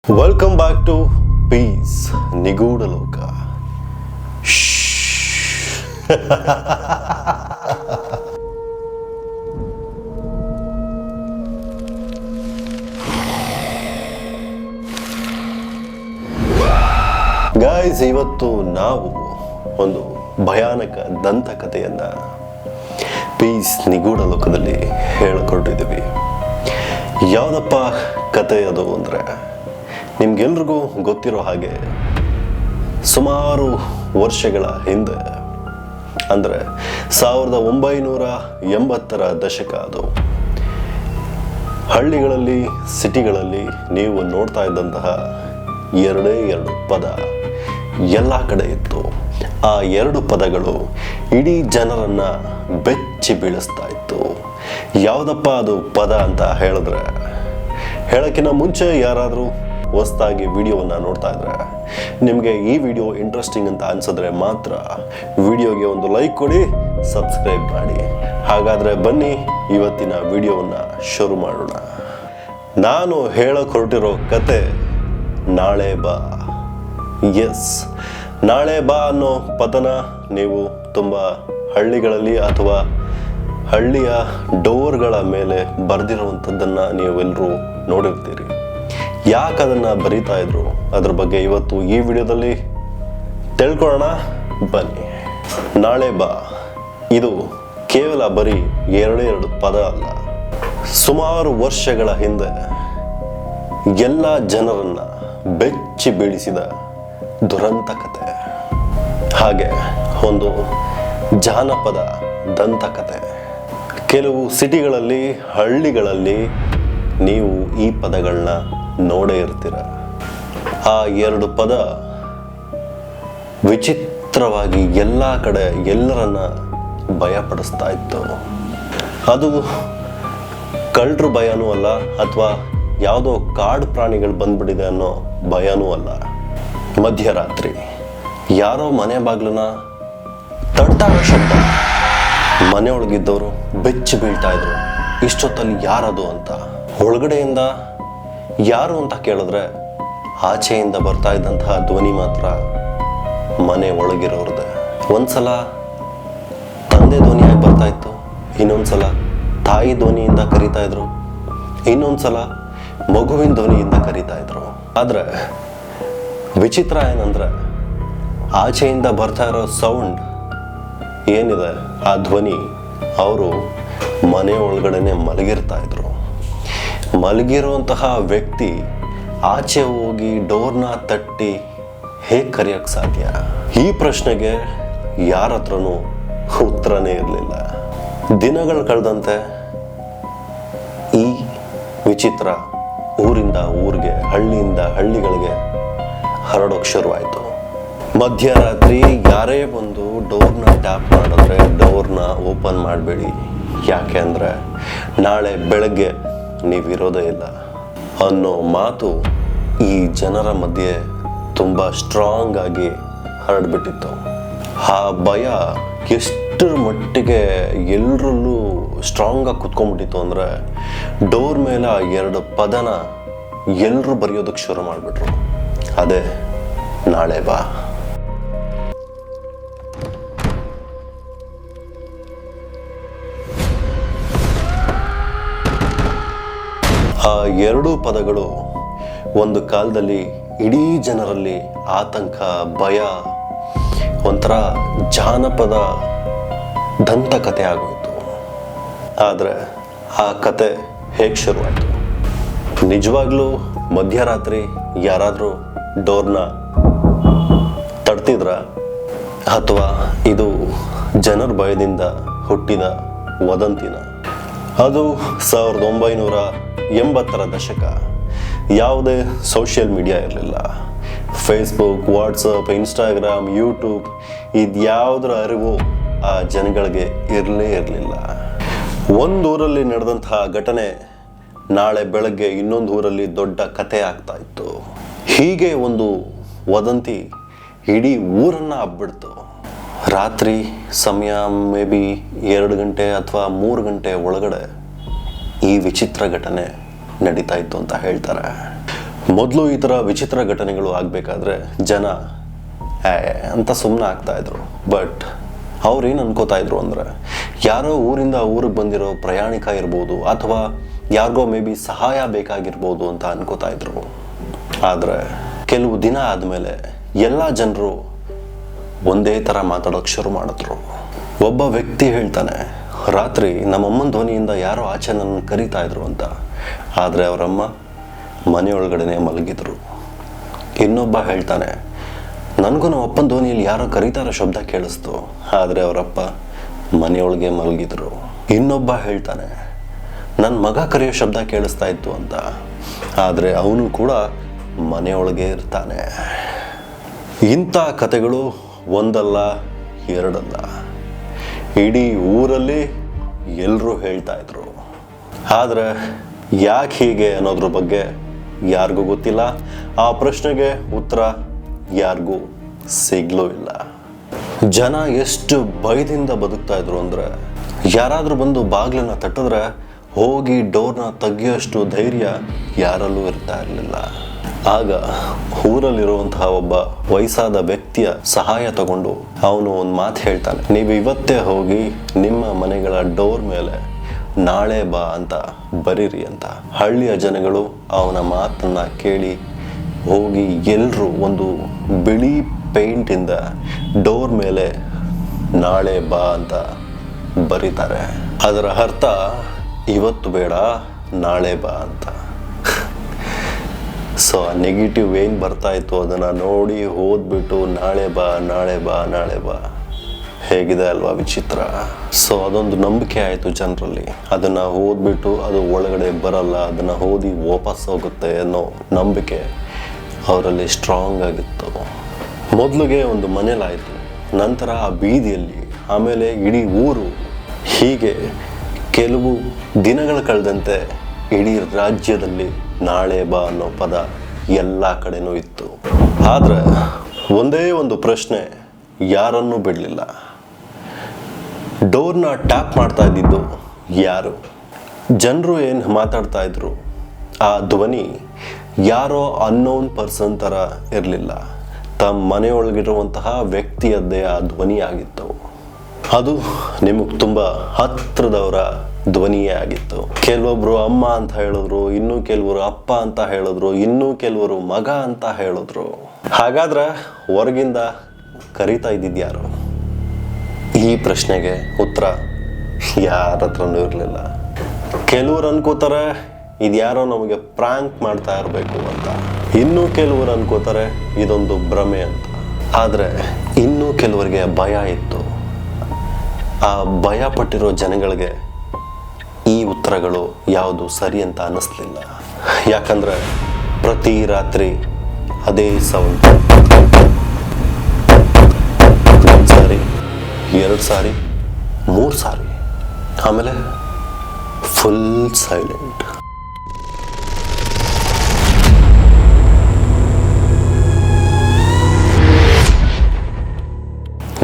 Welcome back to piece ನಿಗೂಢ ಲೋಕ. Guys, ಇವತ್ತು ನಾವು ಒಂದು ಭಯಾನಕ ದಂತಕಥೆಯನ್ನ ಪೀಸ್ ನಿಗೂಢ ಲೋಕದಲ್ಲಿ ಹೇಳಿಕೊಟ್ಟಿದ್ದೀವಿ. ಯಾವುದಪ್ಪ ಕತೆ ಅದು ಅಂದರೆ, ನಿಮ್ಗೆಲ್ರಿಗೂ ಗೊತ್ತಿರೋ ಹಾಗೆ ಸುಮಾರು ವರ್ಷಗಳ ಹಿಂದೆ ಅಂದರೆ 1980ರ ದಶಕ ಅದು. ಹಳ್ಳಿಗಳಲ್ಲಿ, ಸಿಟಿಗಳಲ್ಲಿ ನೀವು ನೋಡ್ತಾ ಇದ್ದಂತಹ ಎರಡೇ ಎರಡು ಪದ ಎಲ್ಲ ಕಡೆ ಇತ್ತು. ಆ ಎರಡು ಪದಗಳು ಇಡೀ ಜನರನ್ನ ಬೆಚ್ಚಿ ಬೀಳಿಸ್ತಾ ಇತ್ತು. ಯಾವುದಪ್ಪ ಅದು ಪದ ಅಂತ ಹೇಳಿದ್ರೆ, ಹೇಳೋಕ್ಕಿಂತ ಮುಂಚೆ ಯಾರಾದರೂ ಹೊಸದಾಗಿ ವಿಡಿಯೋವನ್ನು ನೋಡ್ತಾ ಇದ್ರೆ, ನಿಮಗೆ ಈ ವಿಡಿಯೋ ಇಂಟ್ರೆಸ್ಟಿಂಗ್ ಅಂತ ಅನ್ಸಿದ್ರೆ ಮಾತ್ರ ವಿಡಿಯೋಗೆ ಒಂದು ಲೈಕ್ ಕೊಡಿ, ಸಬ್ಸ್ಕ್ರೈಬ್ ಮಾಡಿ. ಹಾಗಾದರೆ ಬನ್ನಿ ಇವತ್ತಿನ ವಿಡಿಯೋವನ್ನು ಶುರು ಮಾಡೋಣ. ನಾನು ಹೇಳಕ್ಕೆ ಹೊರಟಿರೋ ಕತೆ ನಾಳೆ ಬಾ. ಎಸ್, ನಾಳೆ ಬಾ ಅನ್ನೋ ಪದನ ನೀವು ತುಂಬ ಹಳ್ಳಿಗಳಲ್ಲಿ ಅಥವಾ ಹಳ್ಳಿಯ ಡೋರ್ಗಳ ಮೇಲೆ ಬರೆದಿರುವಂಥದ್ದನ್ನು ನೀವೆಲ್ಲರೂ ನೋಡಿರ್ತೀರಿ. ಯಾಕೆ ಅದನ್ನು ಬರೀತಾ ಇದ್ರು, ಅದ್ರ ಬಗ್ಗೆ ಇವತ್ತು ಈ ವಿಡಿಯೋದಲ್ಲಿ ತಿಳ್ಕೊಳ್ಳೋಣ ಬನ್ನಿ. ನಾಳೆ ಬಾ ಇದು ಕೇವಲ ಬರೀ ಎರಡು ಪದ ಅಲ್ಲ. ಸುಮಾರು ವರ್ಷಗಳ ಹಿಂದೆ ಎಲ್ಲ ಜನರನ್ನ ಬೆಚ್ಚಿ ಬೀಳಿಸಿದ ದುರಂತ ಕತೆ. ಹಾಗೆ ಒಂದು ಜಾನಪದ ದಂತಕತೆ. ಕೆಲವು ಸಿಟಿಗಳಲ್ಲಿ, ಹಳ್ಳಿಗಳಲ್ಲಿ ನೀವು ಈ ಪದಗಳನ್ನ ನೋಡೇ ಇರ್ತೀರ. ಆ ಎರಡು ಪದ ವಿಚಿತ್ರವಾಗಿ ಎಲ್ಲ ಕಡೆ ಎಲ್ಲರನ್ನ ಭಯಪಡಿಸ್ತಾ ಇತ್ತು. ಅದು ಕಳ್ಳರು ಭಯನೂ ಅಲ್ಲ, ಅಥವಾ ಯಾವುದೋ ಕಾಡು ಪ್ರಾಣಿಗಳು ಬಂದ್ಬಿಟ್ಟಿದೆ ಅನ್ನೋ ಭಯನೂ ಅಲ್ಲ. ಮಧ್ಯರಾತ್ರಿ ಯಾರೋ ಮನೆ ಬಾಗಿಲನ್ನ ತಟ್ಟಾಗ ಶಬ್ದ. ಮನೆಯೊಳಗಿದ್ದವರು ಬೆಚ್ಚಿ ಬೀಳ್ತಾ ಇದ್ರು. ಇಷ್ಟೊತ್ತಲ್ಲಿ ಯಾರದು ಅಂತ. ಒಳಗಡೆಯಿಂದ ಯಾರು ಅಂತ ಕೇಳಿದ್ರೆ, ಆಚೆಯಿಂದ ಬರ್ತಾ ಇದ್ದಂತಹ ಧ್ವನಿ ಮಾತ್ರ ಮನೆ ಒಳಗಿರೋರ್ದೆ. ಒಂದ್ಸಲ ತಂದೆ ಧ್ವನಿಯಾಗಿ ಬರ್ತಾ ಇತ್ತು, ಇನ್ನೊಂದ್ಸಲ ತಾಯಿ ಧ್ವನಿಯಿಂದ ಕರೀತಾ ಇದ್ರು, ಇನ್ನೊಂದ್ಸಲ ಮಗುವಿನ ಧ್ವನಿಯಿಂದ ಕರೀತಾ ಇದ್ರು. ಆದ್ರೆ ವಿಚಿತ್ರ ಏನಂದ್ರೆ, ಆಚೆಯಿಂದ ಬರ್ತಾ ಇರೋ ಸೌಂಡ್ ಏನಿದೆ, ಆ ಧ್ವನಿ, ಅವರು ಮನೆ ಒಳಗಡೆನೆ ಮಲಗಿರ್ತಾ ಇದ್ರು. ಮಲಗಿರುವಂತಹ ವ್ಯಕ್ತಿ ಆಚೆ ಹೋಗಿ ಡೋರ್ನ ತಟ್ಟಿ ಹೇಗೆ ಕರೆಯೋಕ್ಕೆ ಸಾಧ್ಯ? ಈ ಪ್ರಶ್ನೆಗೆ ಯಾರ ಹತ್ರನೂ ಉತ್ತರನೇ ಇರಲಿಲ್ಲ. ದಿನಗಳು ಕಳೆದಂತೆ ಈ ವಿಚಿತ್ರ ಊರಿಂದ ಊರಿಗೆ, ಹಳ್ಳಿಯಿಂದ ಹಳ್ಳಿಗಳಿಗೆ ಹರಡೋಕ್ಕೆ ಶುರುವಾಯಿತು. ಮಧ್ಯರಾತ್ರಿ ಯಾರೇ ಬಂದು ಡೋರ್ನ ಟ್ಯಾಪ್ ಮಾಡಿದ್ರೆ ಡೋರ್ನ ಓಪನ್ ಮಾಡಬೇಡಿ, ಯಾಕೆ ಅಂದರೆ ನಾಳೆ ಬೆಳಗ್ಗೆ ನೀವಿರೋದೇ ಇಲ್ಲ ಅನ್ನೋ ಮಾತು ಈ ಜನರ ಮಧ್ಯೆ ತುಂಬ ಸ್ಟ್ರಾಂಗ್ ಆಗಿ ಹರಡ್ಬಿಟ್ಟಿತ್ತು. ಆ ಭಯ ಎಷ್ಟರ ಮಟ್ಟಿಗೆ ಎಲ್ಲರಲ್ಲೂ ಸ್ಟ್ರಾಂಗಾಗಿ ಕುತ್ಕೊಂಡ್ಬಿಟ್ಟಿತ್ತು ಅಂದರೆ, ಡೋರ್ ಮೇಲೆ ಆ ಎರಡು ಪದನ ಎಲ್ಲರೂ ಬರೆಯೋದಕ್ಕೆ ಶುರು ಮಾಡಿಬಿಟ್ರು. ಅದೇ ನಾಳೆ ಬಾ. ಆ ಎರಡೂ ಪದಗಳು ಒಂದು ಕಾಲದಲ್ಲಿ ಇಡೀ ಜನರಲ್ಲಿ ಆತಂಕ, ಭಯ, ಒಂಥರ ಜಾನಪದ ದಂತಕತೆ ಆಗೋಯ್ತು. ಆದರೆ ಆ ಕತೆ ಹೇಗೆ ಶುರುವಾಯಿತು? ನಿಜವಾಗ್ಲೂ ಮಧ್ಯರಾತ್ರಿ ಯಾರಾದರೂ ಡೋರ್ನ ತಡ್ತಿದ್ರ, ಅಥವಾ ಇದು ಜನರ ಭಯದಿಂದ ಹುಟ್ಟಿದ ವದಂತಿನ? ಅದು 1980ರ ದಶಕ. ಯಾವುದೇ ಸೋಷಿಯಲ್ ಮೀಡಿಯಾ ಇರಲಿಲ್ಲ. ಫೇಸ್ಬುಕ್, ವಾಟ್ಸಪ್, ಇನ್ಸ್ಟಾಗ್ರಾಮ್, ಯೂಟ್ಯೂಬ್ ಇದ್ಯಾವುದರ ಅರಿವು ಆ ಜನಗಳಿಗೆ ಇರಲೇ ಇರಲಿಲ್ಲ. ಒಂದು ಊರಲ್ಲಿ ನಡೆದಂತಹ ಘಟನೆ ನಾಳೆ ಬೆಳಗ್ಗೆ ಇನ್ನೊಂದು ಊರಲ್ಲಿ ದೊಡ್ಡ ಕತೆ ಆಗ್ತಾ ಇತ್ತು. ಹೀಗೆ ಒಂದು ವದಂತಿ ಇಡೀ ಊರನ್ನು ಹಬ್ಬಿಡ್ತು. ರಾತ್ರಿ ಸಮಯ ಮೇ ಬಿ 2 ಗಂಟೆ ಅಥವಾ 3 ಗಂಟೆ ಒಳಗಡೆ ಈ ವಿಚಿತ್ರ ಘಟನೆ ನಡೀತಾ ಇತ್ತು ಅಂತ ಹೇಳ್ತಾರೆ. ಮೊದಲು ಈ ಥರ ವಿಚಿತ್ರ ಘಟನೆಗಳು ಆಗಬೇಕಾದ್ರೆ ಜನ ಅಂತ ಸುಮ್ಮನೆ ಆಗ್ತಾ ಇದ್ರು. ಬಟ್ ಅವ್ರೇನು ಅನ್ಕೋತಾ ಇದ್ರು ಅಂದರೆ, ಯಾರೋ ಊರಿಂದ ಊರಿಗೆ ಬಂದಿರೋ ಪ್ರಯಾಣಿಕ ಇರ್ಬೋದು, ಅಥವಾ ಯಾರಿಗೋ ಮೇ ಬಿ ಸಹಾಯ ಬೇಕಾಗಿರ್ಬೋದು ಅಂತ ಅನ್ಕೋತಾ ಇದ್ರು. ಆದರೆ ಕೆಲವು ದಿನ ಆದಮೇಲೆ ಎಲ್ಲ ಜನರು ಒಂದೇ ಥರ ಮಾತಾಡೋಕ್ಕೆ ಶುರು ಮಾಡಿದ್ರು. ಒಬ್ಬ ವ್ಯಕ್ತಿ ಹೇಳ್ತಾನೆ, ರಾತ್ರಿ ನಮ್ಮಮ್ಮನ ಧ್ವನಿಯಿಂದ ಯಾರೋ ಆಚೆ ನನ್ನ ಕರೀತಾ ಇದ್ರು ಅಂತ, ಆದರೆ ಅವರಮ್ಮ ಮನೆಯೊಳಗಡೆನೆ ಮಲಗಿದ್ರು. ಇನ್ನೊಬ್ಬ ಹೇಳ್ತಾನೆ, ನನಗೂ ನಮ್ಮ ಅಪ್ಪನ ಧ್ವನಿಯಲ್ಲಿ ಯಾರೋ ಕರೀತಾರೋ ಶಬ್ದ ಕೇಳಿಸ್ತು, ಆದರೆ ಅವರಪ್ಪ ಮನೆಯೊಳಗೆ ಮಲಗಿದ್ರು. ಇನ್ನೊಬ್ಬ ಹೇಳ್ತಾನೆ, ನನ್ನ ಮಗ ಕರೆಯೋ ಶಬ್ದ ಕೇಳಿಸ್ತಾ ಇತ್ತು ಅಂತ, ಆದರೆ ಅವನು ಕೂಡ ಮನೆಯೊಳಗೆ ಇರ್ತಾನೆ. ಇಂಥ ಕಥೆಗಳು ಒಂದಲ್ಲ ಎರಡಲ್ಲ, ಇಡೀ ಊರಲ್ಲಿ ಎಲ್ಲರೂ ಹೇಳ್ತಾ ಇದ್ರು. ಆದರೆ ಯಾಕೆ ಹೀಗೆ ಅನ್ನೋದ್ರ ಬಗ್ಗೆ ಯಾರಿಗೂ ಗೊತ್ತಿಲ್ಲ. ಆ ಪ್ರಶ್ನೆಗೆ ಉತ್ತರ ಯಾರಿಗೂ ಸಿಗ್ಲೂ ಇಲ್ಲ. ಜನ ಎಷ್ಟು ಭಯದಿಂದ ಬದುಕ್ತಾ ಇದ್ರು ಅಂದರೆ, ಯಾರಾದರೂ ಬಂದು ಬಾಗಿಲನ್ನ ತಟ್ಟಿದ್ರೆ ಹೋಗಿ ಡೋರ್ನ ತೆಗಿಯೋಷ್ಟು ಧೈರ್ಯ ಯಾರಲ್ಲೂ ಇರ್ತಾ ಇರಲಿಲ್ಲ. ಆಗ ಊರಲ್ಲಿರುವಂತಹ ಒಬ್ಬ ವಯಸ್ಸಾದ ವ್ಯಕ್ತಿಯ ಸಹಾಯ ತಗೊಂಡು ಅವನು ಒಂದು ಮಾತು ಹೇಳ್ತಾನೆ, ನೀವು ಇವತ್ತೇ ಹೋಗಿ ನಿಮ್ಮ ಮನೆಗಳ ಡೋರ್ ಮೇಲೆ ನಾಳೆ ಬಾ ಅಂತ ಬರೀರಿ ಅಂತ. ಹಳ್ಳಿಯ ಜನಗಳು ಅವನ ಮಾತನ್ನ ಕೇಳಿ ಹೋಗಿ ಎಲ್ಲರೂ ಒಂದು ಬಿಳಿ ಪೇಂಟಿಂದ ಡೋರ್ ಮೇಲೆ ನಾಳೆ ಬಾ ಅಂತ ಬರೀತಾರೆ. ಅದರ ಅರ್ಥ ಇವತ್ತು ಬೇಡ, ನಾಳೆ ಬಾ ಅಂತ. ಸೊ ಆ ನೆಗೆಟಿವ್ ಏನು ಬರ್ತಾ ಇತ್ತು ಅದನ್ನು ನೋಡಿ ಓದ್ಬಿಟ್ಟು ನಾಳೆ ಬಾ ನಾಳೆ ಬಾ ನಾಳೆ ಬಾ, ಹೇಗಿದೆ ಅಲ್ವಾ ವಿಚಿತ್ರ. ಸೊ ಅದೊಂದು ನಂಬಿಕೆ ಆಯಿತು ಜನರಲ್ಲಿ. ಅದನ್ನು ಓದ್ಬಿಟ್ಟು ಅದು ಒಳಗಡೆ ಬರಲ್ಲ, ಅದನ್ನು ಓದಿ ವಾಪಸ್ ಹೋಗುತ್ತೆ ಅನ್ನೋ ನಂಬಿಕೆ ಅವರಲ್ಲಿ ಸ್ಟ್ರಾಂಗ್ ಆಗಿತ್ತು. ಮೊದಲಿಗೆ ಒಂದು ಮನೇಲಾಯಿತು, ನಂತರ ಆ ಬೀದಿಯಲ್ಲಿ, ಆಮೇಲೆ ಇಡೀ ಊರು. ಹೀಗೆ ಕೆಲವು ದಿನಗಳು ಕಳೆದಂತೆ ಇಡೀ ರಾಜ್ಯದಲ್ಲಿ ನಾಳೆ ಬಾ ಅನ್ನೋ ಪದ ಎಲ್ಲ ಕಡೆನೂ ಇತ್ತು. ಆದರೆ ಒಂದೇ ಒಂದು ಪ್ರಶ್ನೆ ಯಾರನ್ನೂ ಬಿಡಲಿಲ್ಲ. ಡೋರ್ನ ಟ್ಯಾಪ್ ಮಾಡ್ತಾ ಇದ್ದಿದ್ದು ಯಾರು? ಜನರು ಏನು ಮಾತಾಡ್ತಾ ಇದ್ರು ಆ ಧ್ವನಿ ಯಾರೋ ಅನ್ನೋನ್ ಪರ್ಸನ್ ಥರ ಇರಲಿಲ್ಲ. ತಮ್ಮ ಮನೆಯೊಳಗಿರುವಂತಹ ವ್ಯಕ್ತಿಯದ್ದೇ ಆ ಧ್ವನಿ ಆಗಿತ್ತು. ಅದು ನಿಮಗೆ ತುಂಬ ಹತ್ತಿರದವರ ಧ್ವನಿಯೇ ಆಗಿತ್ತು. ಕೆಲವೊಬ್ರು ಅಮ್ಮ ಅಂತ ಹೇಳಿದ್ರು, ಇನ್ನೂ ಕೆಲವರು ಅಪ್ಪ ಅಂತ ಹೇಳಿದ್ರು, ಇನ್ನೂ ಕೆಲವರು ಮಗ ಅಂತ ಹೇಳಿದ್ರು. ಹಾಗಾದ್ರೆ ಹೊರಗಿಂದ ಕರೀತಾ ಇದ್ದಿದ್ಯಾರು? ಈ ಪ್ರಶ್ನೆಗೆ ಉತ್ತರ ಯಾರ ಹತ್ರನೂ ಇರಲಿಲ್ಲ. ಕೆಲವ್ರು ಅನ್ಕೋತಾರೆ ಇದ್ಯಾರೋ ನಮಗೆ ಪ್ರಾಂಕ್ ಮಾಡ್ತಾ ಇರಬೇಕು ಅಂತ, ಇನ್ನೂ ಕೆಲವರು ಅನ್ಕೋತಾರೆ ಇದೊಂದು ಭ್ರಮೆ ಅಂತ. ಆದರೆ ಇನ್ನೂ ಕೆಲವರಿಗೆ ಭಯ ಇತ್ತು. ಆ ಭಯ ಪಟ್ಟಿರೋ ಜನಗಳಿಗೆ ಈ ಉತ್ತರಗಳು ಯಾವುದು ಸರಿ ಅಂತ ಅನ್ನಿಸ್ಲಿಲ್ಲ. ಯಾಕಂದ್ರೆ ಪ್ರತಿ ರಾತ್ರಿ ಅದೇ ಸೌಂಡ್, ಒಂದು ಸಾರಿ, 2 ಸಾರಿ, 3 ಸಾರಿ, ಆಮೇಲೆ ಫುಲ್ ಸೈಲೆಂಟ್.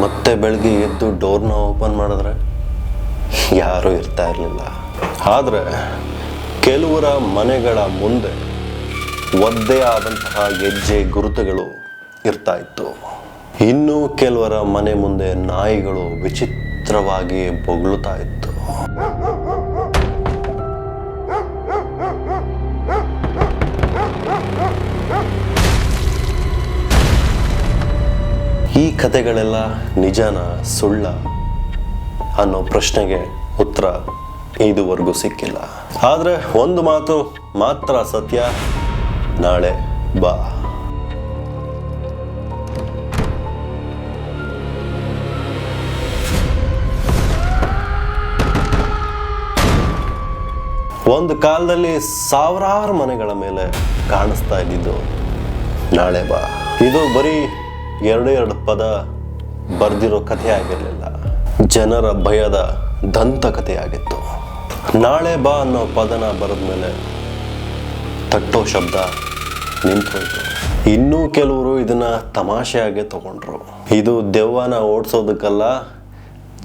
ಮತ್ತೆ ಬೆಳಗ್ಗೆ ಎದ್ದು ಡೋರ್ನ ಓಪನ್ ಮಾಡಿದ್ರೆ ಯಾರೂ ಇರ್ತಾ ಇರಲಿಲ್ಲ. ಆದರೆ ಕೆಲವರ ಮನೆಗಳ ಮುಂದೆ ಒದ್ದೆ ಆದಂತಹ ಹೆಜ್ಜೆ ಗುರುತುಗಳು ಇರ್ತಾ ಇತ್ತು. ಇನ್ನು ಕೆಲವರ ಮನೆ ಮುಂದೆ ನಾಯಿಗಳು ವಿಚಿತ್ರವಾಗಿ ಬೊಗಳುತ್ತಾ ಇತ್ತು. ಈ ಕಥೆಗಳೆಲ್ಲ ನಿಜನ ಸುಳ್ಳ ಅನ್ನೋ ಪ್ರಶ್ನೆಗೆ ಉತ್ತರ ಇದುವರೆಗೂ ಸಿಕ್ಕಿಲ್ಲ. ಆದರೆ ಒಂದು ಮಾತು ಮಾತ್ರ ಸತ್ಯ, ನಾಳೆ ಬಾ. ಒಂದು ಕಾಲದಲ್ಲಿ ಸಾವಿರಾರು ಮನೆಗಳ ಮೇಲೆ ಕಾಣಿಸ್ತಾ ಇದ್ದಿದ್ದು ನಾಳೆ ಬಾ. ಇದು ಬರೀ 2 ಪದ ಬರೆದಿರೋ ಕಥೆ ಆಗಿರಲಿಲ್ಲ, ಜನರ ಭಯದ ದಂತಕಥೆಯಾಗಿತ್ತು. ನಾಳೆ ಬಾ ಅನ್ನೋ ಪದನ ಬರೆದ ಮೇಲೆ ತಟ್ಟೋ ಶಬ್ದ ನಿಂತೋಯ್ತು. ಇನ್ನೂ ಕೆಲವರು ಇದನ್ನ ತಮಾಷೆಯಾಗೆ ತಗೊಂಡ್ರು. ಇದು ದೆವ್ವನ ಓಡಿಸೋದಕ್ಕಲ್ಲ,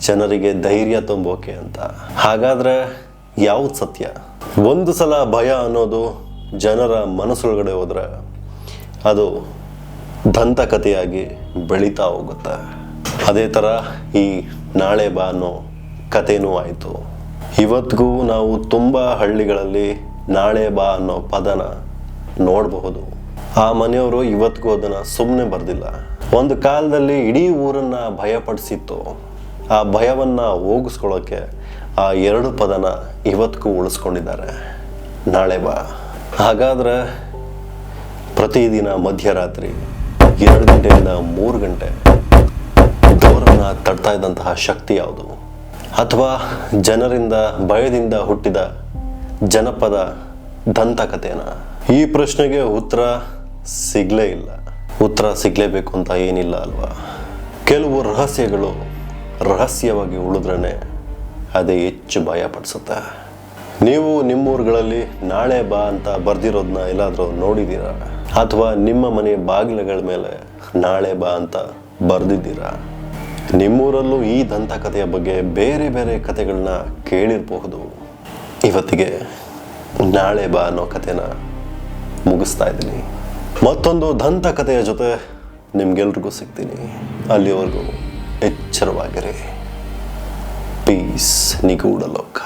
ಜನರಿಗೆ ಧೈರ್ಯ ತುಂಬೋಕೆ ಅಂತ. ಹಾಗಾದ್ರೆ ಯಾವ್ದು ಸತ್ಯ? ಒಂದು ಸಲ ಭಯ ಅನ್ನೋದು ಜನರ ಮನಸ್ಸೊಳಗಡೆ ಹೋದರೆ ಅದು ದಂತಕಥೆಯಾಗಿ ಬೆಳೀತಾ ಹೋಗುತ್ತೆ. ಅದೇ ಥರ ಈ ನಾಳೆ ಬಾ ಅನ್ನೋ ಕಥೆನೂ ಆಯಿತು. ಇವತ್ತಿಗೂ ನಾವು ತುಂಬ ಹಳ್ಳಿಗಳಲ್ಲಿ ನಾಳೆ ಬಾ ಅನ್ನೋ ಪದನ ನೋಡಬಹುದು. ಆ ಮನೆಯವರು ಇವತ್ತಿಗೂ ಅದನ್ನು ಸುಮ್ಮನೆ ಬರೆದಿಲ್ಲ. ಒಂದು ಕಾಲದಲ್ಲಿ ಇಡೀ ಊರನ್ನು ಭಯಪಡಿಸಿತ್ತು. ಆ ಭಯವನ್ನು ಹೋಗಿಸ್ಕೊಳ್ಳೋಕ್ಕೆ ಆ 2 ಪದನ ಇವತ್ತಿಗೂ ಉಳಿಸ್ಕೊಂಡಿದ್ದಾರೆ, ನಾಳೆ ಬಾ. ಹಾಗಾದರೆ ಪ್ರತಿದಿನ ಮಧ್ಯರಾತ್ರಿ 2 ಗಂಟೆಯಿಂದ 3 ಗಂಟೆ ಡೋರನ್ನು ತಡ್ತಾ ಇದ್ದಂತಹ ಶಕ್ತಿ ಯಾವುದು? ಅಥವಾ ಜನರಿಂದ ಭಯದಿಂದ ಹುಟ್ಟಿದ ಜನಪದ ದಂತಕಥೆನ? ಈ ಪ್ರಶ್ನೆಗೆ ಉತ್ತರ ಸಿಗಲೇ ಇಲ್ಲ. ಉತ್ತರ ಸಿಗಲೇಬೇಕು ಅಂತ ಏನಿಲ್ಲ ಅಲ್ವಾ? ಕೆಲವು ರಹಸ್ಯಗಳು ರಹಸ್ಯವಾಗಿ ಉಳಿದ್ರೇ ಅದೇ ಹೆಚ್ಚು ಭಯ ಪಡಿಸುತ್ತೆ. ನೀವು ನಿಮ್ಮೂರುಗಳಲ್ಲಿ ನಾಳೆ ಬಾ ಅಂತ ಬರ್ದಿರೋದನ್ನ ಎಲ್ಲಾದರೂ ನೋಡಿದ್ದೀರಾ? ಅಥವಾ ನಿಮ್ಮ ಮನೆ ಬಾಗಿಲುಗಳ ಮೇಲೆ ನಾಳೆ ಬಾ ಅಂತ ಬರೆದಿದ್ದೀರಾ? ನಿಮ್ಮೂರಲ್ಲೂ ಈ ದಂತಕಥೆಯ ಬಗ್ಗೆ ಬೇರೆ ಬೇರೆ ಕಥೆಗಳನ್ನ ಕೇಳಿರಬಹುದು. ಇವತ್ತಿಗೆ ನಾಳೆ ಬಾ ಅನ್ನೋ ಕಥೆನ ಮುಗಿಸ್ತಾ ಇದ್ದೀನಿ. ಮತ್ತೊಂದು ದಂತಕಥೆಯ ಜೊತೆ ನಿಮ್ಗೆಲ್ರಿಗೂ ಸಿಗ್ತೀನಿ. ಅಲ್ಲಿವರೆಗೂ ಎಚ್ಚರವಾಗಿರಿ. ಪೀಸ್ ನಿಗೂಢ ಲೋಕ.